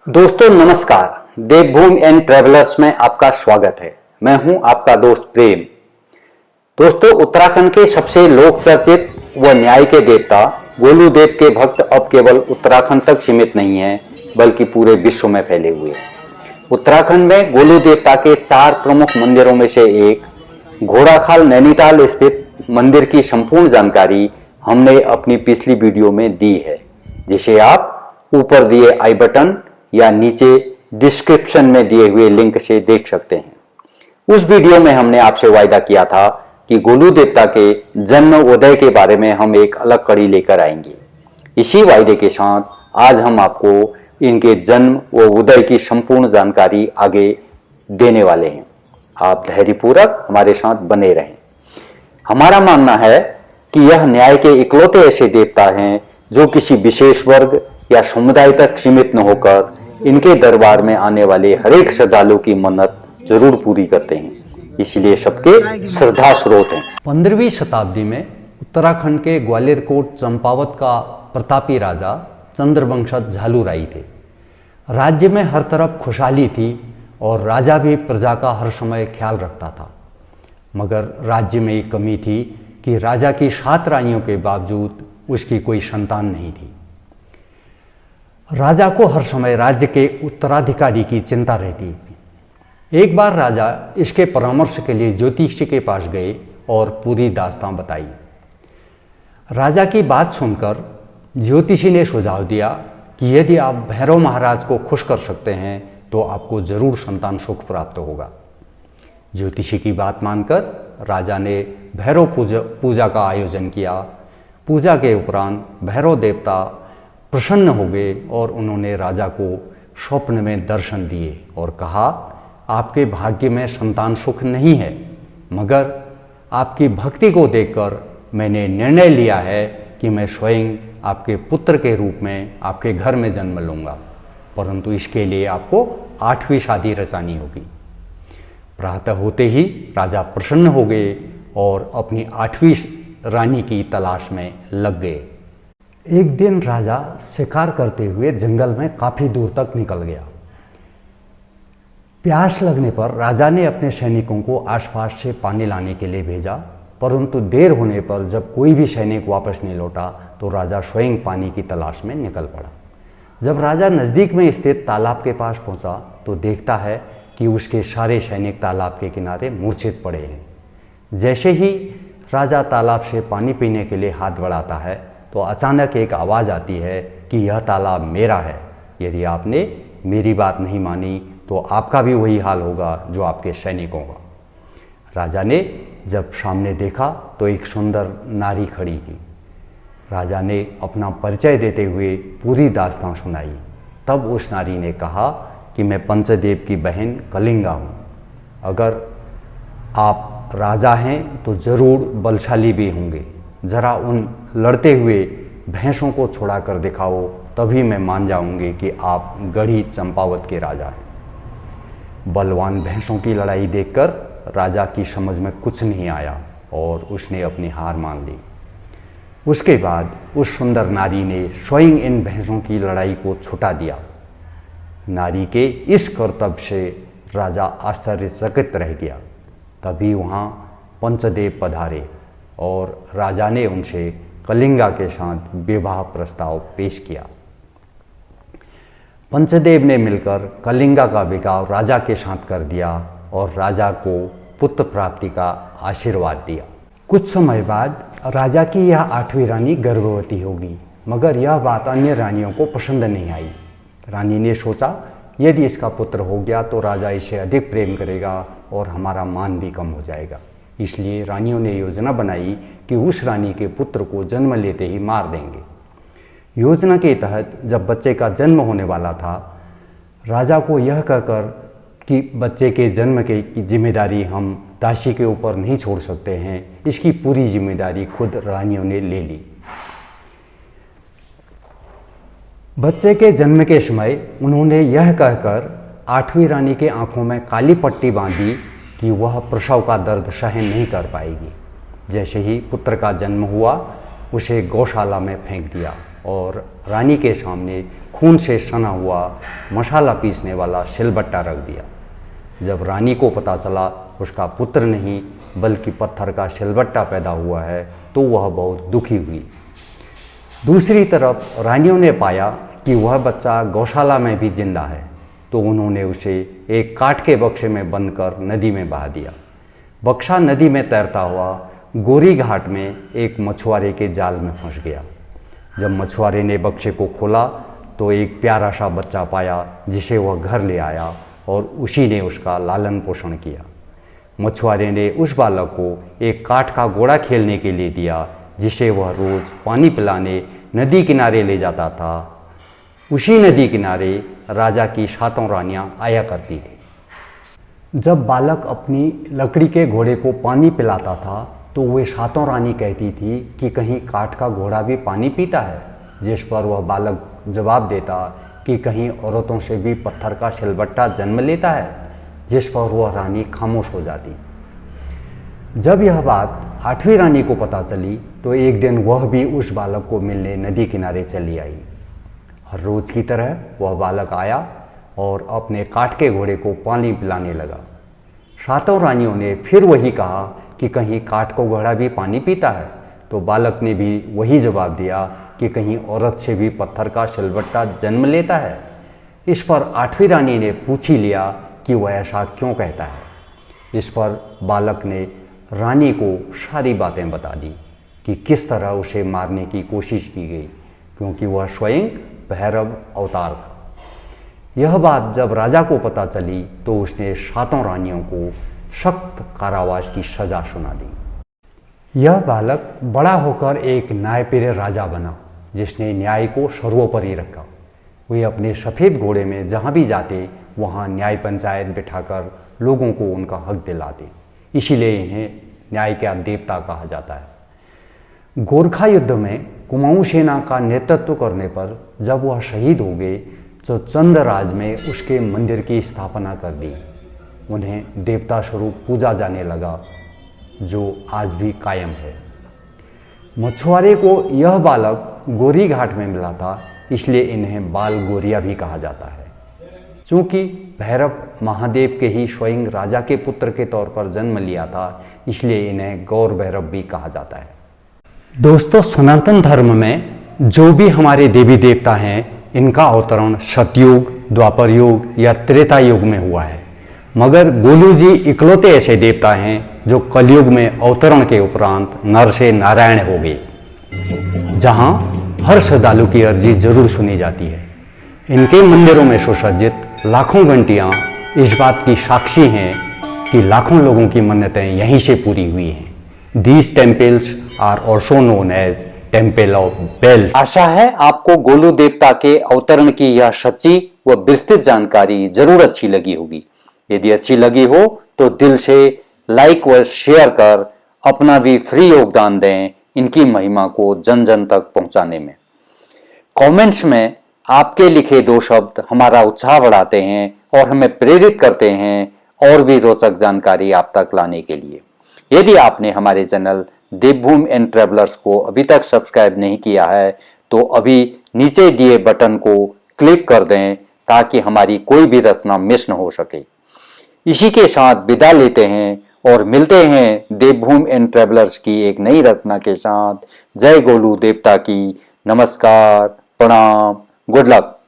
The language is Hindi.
दोस्तों नमस्कार। देवभूमि एंड ट्रेवलर्स में आपका स्वागत है। मैं हूं आपका दोस्त प्रेम। दोस्तों, उत्तराखंड के सबसे लोक चर्चित व न्याय के देवता गोलू देव के भक्त अब केवल उत्तराखंड तक सीमित नहीं है, बल्कि पूरे विश्व में फैले हुए हैं। उत्तराखंड में गोलू देवता के 4 प्रमुख मंदिरों में से एक घोड़ाखाल नैनीताल स्थित मंदिर की संपूर्ण जानकारी हमने अपनी पिछली वीडियो में दी है, जिसे आप ऊपर दिए आई बटन या नीचे डिस्क्रिप्शन में दिए हुए लिंक से देख सकते हैं। उस वीडियो में हमने आपसे वायदा किया था कि गोलू देवता के जन्म उदय के बारे में हम एक अलग कड़ी लेकर आएंगे। इसी वायदे के साथ आज हम आपको इनके जन्म व उदय की संपूर्ण जानकारी आगे देने वाले हैं। आप धैर्यपूर्वक हमारे साथ बने रहें। हमारा मानना है कि यह न्याय के इकलौते ऐसे देवता हैं जो किसी विशेष वर्ग या समुदाय तक सीमित न होकर इनके दरबार में आने वाले हर एक श्रद्धालु की मन्नत जरूर पूरी करते हैं, इसलिए सबके श्रद्धा स्रोत हैं। 15वीं शताब्दी में उत्तराखंड के ग्वालियर कोट चंपावत का प्रतापी राजा चंद्रवंशज झालूराई थे। राज्य में हर तरफ खुशहाली थी और राजा भी प्रजा का हर समय ख्याल रखता था। मगर राज्य में एक कमी थी कि राजा की 7 रानियों के बावजूद उसकी कोई संतान नहीं थी। राजा को हर समय राज्य के उत्तराधिकारी की चिंता रहती थी। एक बार राजा इसके परामर्श के लिए ज्योतिषी के पास गए और पूरी दास्तां बताई। राजा की बात सुनकर ज्योतिषी ने सुझाव दिया कि यदि आप भैरव महाराज को खुश कर सकते हैं तो आपको जरूर संतान सुख प्राप्त होगा। ज्योतिषी की बात मानकर राजा ने भैरव पूजा का आयोजन किया। पूजा के उपरांत भैरव देवता प्रसन्न हो गए और उन्होंने राजा को स्वप्न में दर्शन दिए और कहा, आपके भाग्य में संतान सुख नहीं है, मगर आपकी भक्ति को देखकर मैंने निर्णय लिया है कि मैं स्वयं आपके पुत्र के रूप में आपके घर में जन्म लूँगा, परंतु इसके लिए आपको 8वीं शादी रचानी होगी। प्रातः होते ही राजा प्रसन्न हो गए और अपनी 8वीं रानी की तलाश में लग गए। एक दिन राजा शिकार करते हुए जंगल में काफ़ी दूर तक निकल गया। प्यास लगने पर राजा ने अपने सैनिकों को आसपास से पानी लाने के लिए भेजा, परंतु देर होने पर जब कोई भी सैनिक वापस नहीं लौटा तो राजा स्वयं पानी की तलाश में निकल पड़ा। जब राजा नज़दीक में स्थित तालाब के पास पहुंचा तो देखता है कि उसके सारे सैनिक तालाब के किनारे मूर्छित पड़े हैं। जैसे ही राजा तालाब से पानी पीने के लिए हाथ बढ़ाता है तो अचानक एक आवाज़ आती है कि यह तालाब मेरा है, यदि आपने मेरी बात नहीं मानी तो आपका भी वही हाल होगा जो आपके सैनिकों का। राजा ने जब सामने देखा तो एक सुंदर नारी खड़ी थी। राजा ने अपना परिचय देते हुए पूरी दास्तां सुनाई। तब उस नारी ने कहा कि मैं पंचदेव की बहन कलिंगा हूँ। अगर आप राजा हैं तो ज़रूर बलशाली भी होंगे। ज़रा उन लड़ते हुए भैंसों को छुड़ा कर दिखाओ, तभी मैं मान जाऊंगी कि आप गढ़ी चंपावत के राजा हैं। बलवान भैंसों की लड़ाई देखकर राजा की समझ में कुछ नहीं आया और उसने अपनी हार मान ली। उसके बाद उस सुंदर नारी ने स्वयं इन भैंसों की लड़ाई को छुटा दिया। नारी के इस कर्तव्य से राजा आश्चर्यचकित रह गया। तभी वहाँ पंचदेव पधारे और राजा ने उनसे कलिंगा के साथ विवाह प्रस्ताव पेश किया। पंचदेव ने मिलकर कलिंगा का विवाह राजा के साथ कर दिया और राजा को पुत्र प्राप्ति का आशीर्वाद दिया। कुछ समय बाद राजा की यह 8वीं रानी गर्भवती होगी, मगर यह बात अन्य रानियों को पसंद नहीं आई। रानी ने सोचा यदि इसका पुत्र हो गया तो राजा इसे अधिक प्रेम करेगा और हमारा मान भी कम हो जाएगा। इसलिए रानियों ने योजना बनाई कि उस रानी के पुत्र को जन्म लेते ही मार देंगे। योजना के तहत जब बच्चे का जन्म होने वाला था, राजा को यह कहकर कि बच्चे के जन्म की जिम्मेदारी हम दासी के ऊपर नहीं छोड़ सकते हैं, इसकी पूरी जिम्मेदारी खुद रानियों ने ले ली। बच्चे के जन्म के समय उन्होंने यह कहकर 8वीं रानी के आंखों में काली पट्टी बांधी कि वह प्रसव का दर्द सहन नहीं कर पाएगी। जैसे ही पुत्र का जन्म हुआ, उसे गौशाला में फेंक दिया और रानी के सामने खून से सना हुआ मसाला पीसने वाला सिलबट्टा रख दिया। जब रानी को पता चला उसका पुत्र नहीं बल्कि पत्थर का सिलबट्टा पैदा हुआ है तो वह बहुत दुखी हुई। दूसरी तरफ रानियों ने पाया कि वह बच्चा गौशाला में भी जिंदा है, तो उन्होंने उसे एक काठ के बक्से में बंद कर नदी में बहा दिया। बक्सा नदी में तैरता हुआ गोरी घाट में एक मछुआरे के जाल में फंस गया। जब मछुआरे ने बक्से को खोला तो एक प्यारा सा बच्चा पाया जिसे वह घर ले आया और उसी ने उसका लालन पोषण किया। मछुआरे ने उस बालक को एक काठ का घोड़ा खेलने के लिए दिया जिसे वह रोज़ पानी पिलाने नदी किनारे ले जाता था। उसी नदी किनारे राजा की 7 रानियां आया करती थी। जब बालक अपनी लकड़ी के घोड़े को पानी पिलाता था तो वे 7 रानी कहती थी कि कहीं काठ का घोड़ा भी पानी पीता है, जिस पर वह बालक जवाब देता कि कहीं औरतों से भी पत्थर का सिलबट्टा जन्म लेता है, जिस पर वह रानी खामोश हो जाती। जब यह बात 8वीं रानी को पता चली तो एक दिन वह भी उस बालक को मिलने नदी किनारे चली आई। हर रोज़ की तरह वह बालक आया और अपने काठ के घोड़े को पानी पिलाने लगा। 7 रानियों ने फिर वही कहा कि कहीं काठ का घोड़ा भी पानी पीता है, तो बालक ने भी वही जवाब दिया कि कहीं औरत से भी पत्थर का सिलबट्टा जन्म लेता है। इस पर 8वीं रानी ने पूछ ही लिया कि वह ऐसा क्यों कहता है। इस पर बालक ने रानी को सारी बातें बता दी कि किस तरह उसे मारने की कोशिश की गई, क्योंकि वह स्वयं भैरव अवतार था। यह बात जब राजा को पता चली तो उसने 7 रानियों को सख्त कारावास की सजा सुना दी। यह बालक बड़ा होकर एक न्यायप्रिय राजा बना जिसने न्याय को सर्वोपरि रखा। वे अपने सफ़ेद घोड़े में जहाँ भी जाते वहाँ न्याय पंचायत बिठाकर लोगों को उनका हक दिलाते, इसीलिए इन्हें न्याय का देवता कहा जाता है। गोरखा युद्ध में कुमाऊं सेना का नेतृत्व करने पर जब वह शहीद हो गए तो चंद्रराज में उसके मंदिर की स्थापना कर दी। उन्हें देवता स्वरूप पूजा जाने लगा, जो आज भी कायम है। मछुआरे को यह बालक गोरी घाट में मिला था, इसलिए इन्हें बाल गोरिया भी कहा जाता है। चूँकि भैरव महादेव के ही स्वयं राजा के पुत्र के तौर पर जन्म लिया था, इसलिए इन्हें गौर भैरव भी कहा जाता है। दोस्तों, सनातन धर्म में जो भी हमारे देवी देवता हैं, इनका अवतरण सतयुग, द्वापर युग या त्रेता युग में हुआ है, मगर गोलू जी इकलौते ऐसे देवता हैं जो कलयुग में अवतरण के उपरांत नर से नारायण हो गए, जहां हर श्रद्धालु की अर्जी जरूर सुनी जाती है। इनके मंदिरों में सुसज्जित लाखों घंटियां इस बात की साक्षी हैं कि लाखों लोगों की मन्नतें यहीं से पूरी हुई हैं। These temples are also known as Temple of Bells। आशा है आपको गोलू देवता के अवतरण की यह सच्ची व विस्तृत जानकारी जरूर अच्छी लगी होगी। यदि अच्छी लगी हो तो दिल से लाइक व शेयर कर अपना भी फ्री योगदान दें इनकी महिमा को जन जन तक पहुंचाने में। कमेंट्स में आपके लिखे 2 शब्द हमारा उत्साह बढ़ाते हैं और हमें प्रेरित करते हैं और भी रोचक जानकारी आप तक लाने के लिए। यदि आपने हमारे चैनल देवभूमि एंड ट्रेवलर्स को अभी तक सब्सक्राइब नहीं किया है तो अभी नीचे दिए बटन को क्लिक कर दें ताकि हमारी कोई भी रचना मिस न हो सके। इसी के साथ विदा लेते हैं और मिलते हैं देवभूमि एंड ट्रेवलर्स की एक नई रचना के साथ। जय गोलू देवता की। नमस्कार, प्रणाम, गुड लक।